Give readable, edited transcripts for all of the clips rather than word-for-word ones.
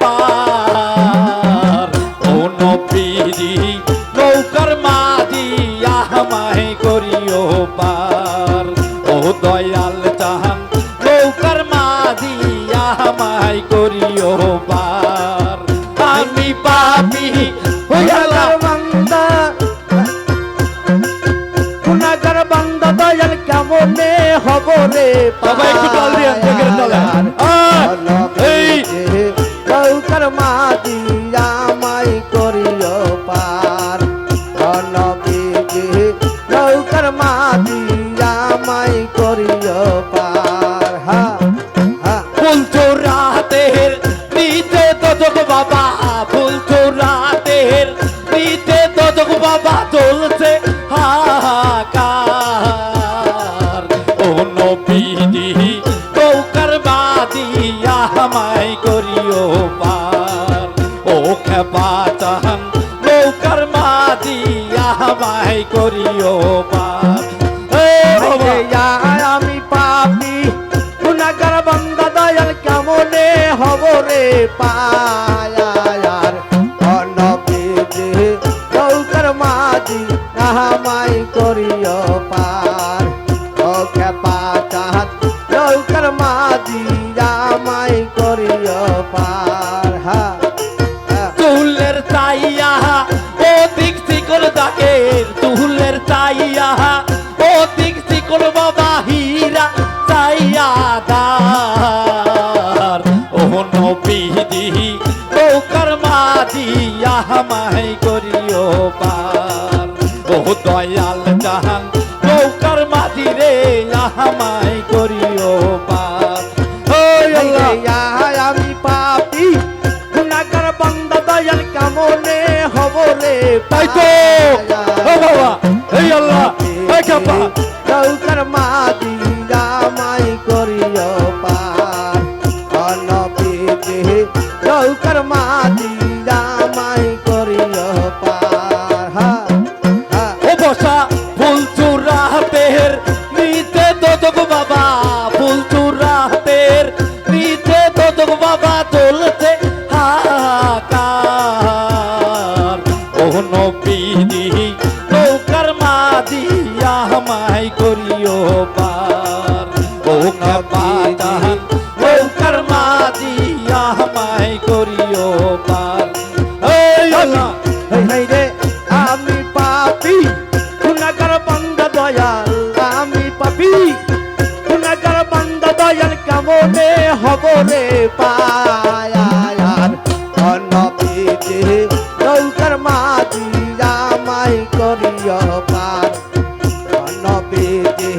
পার ও নবীজি নৌকার মাঝি আমায় করিও পার ও দয়াল জাহান নৌকার মাঝি আমায় করিও পার আমি পাপী গুনাহগার বান্দা গুনাহগার বান্দা দয়াল কেমনে হব রে সবাই একটু তাল দিয়ে দেখেন তালে এই নৌকার মাঝি আমায় করিও পার নবীজি নৌকার মাঝি আমায় করিও পার হা হা ফুল চোরাতের নিতে দোজক বাবা ফুল চোরাতের নিতে দোজক বাবা চলছে হাহাকার ও নবীজি নৌকার মাঝি আমায় করিও পার ও খেপা চাহান নৌকার মাঝি আমায় করিও পার আমি পাপী গুনাহগার বান্দা দয়াল কেমনে হব রে পায়ার নবীজি নৌকার মাঝি আমায় করিও পার ও খেপা চাহাত নৌকার মাঝি আমায় করিও পার হা তুলের তাইয়া ও দিক শিকল দাগের তুলের তাইয়া ও দিক শিকল বাবা হীরা চাইয়া দার ও নবীজি নৌকার মাঝি আমায় করিও পার ও দয়াল জাহান নৌকার মাঝি রে আমায় করিও পার ও আল্লাহ আমি পাপী গুনাহগার বান্দা দয়াল কেমনে হব রে তাই তো ও বাবা এই আল্লাহ এই কাপা নৌকার মাঝি আমায় করিও পার নবীজি নৌকার মাঝি আমায় করিও পার হা হা ও বসা ফুল চূড়াতের নিতে দোদক বাবা ফুল চূড়াতের নিতে দোদক বাবা চলছে হাহাকার ও নবীজি নৌকার মাঝি আমায় করিও পার ও নবীজি নৌকার মাঝি আমায় করিও পার এই আল্লাহ হেই রে আমি পাপী গুনাহগার বান্দা দয়াল আমি পাপী গুনাহগার বান্দা দয়াল কেমনে হব রে পায়ার নবীজি নৌকার মাঝি আমায় করিও পার নবীজি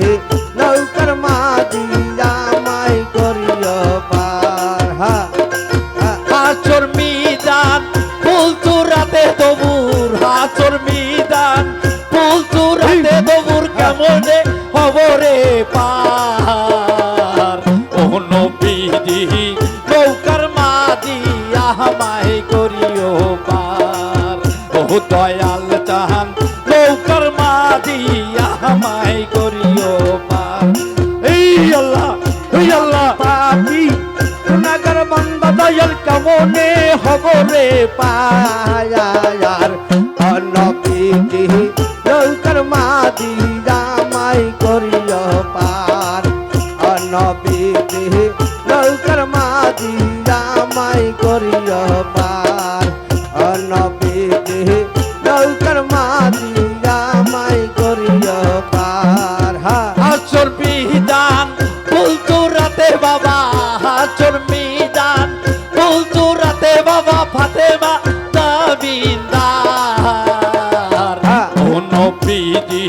নৌকার মাঝি আমায় করিও পার হা হা হাচর মিদান ফুল চূড়াতে দবুর হাচর মিদান ফুল চূড়াতে দবুর কেমনে খবরে পার ও নবীজি নৌকার মাঝি আমায় করিও পার ও দয়াল চাহান নৌকার মাঝি আমায় করিও পার এই আল্লাহ পাপী গুনাহগার বান্দা দয়াল কেমনে হব রে পায়ার নবীজি নৌকার মাঝি আমায় করিও পার নবীজি নৌকার মাঝি আমায় করিও পার নবীজি নৌকার মাঝি আমায় করিও পার হা হাচর মিদান ফুল চূড়াতে বাবা হাচর মিদান ফুল চূড়াতে বাবা ফাতেমা তাবিন্দার ও নবীজি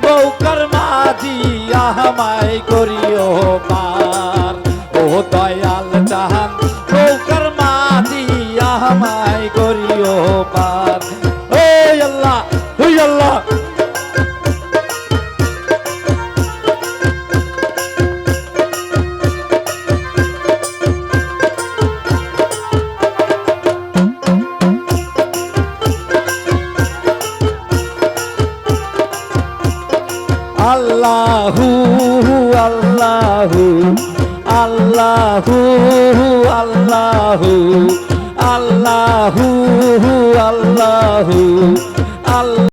নৌকার মাঝি আমায় করিও পার ও দয়াল জাহান নৌকার মাঝি আমায় করিও পার এই আল্লাহ আল্লাহু আল্লাহু আল্লাহু আল্লাহু আল্লাহু আল্লাহু আল্লাহ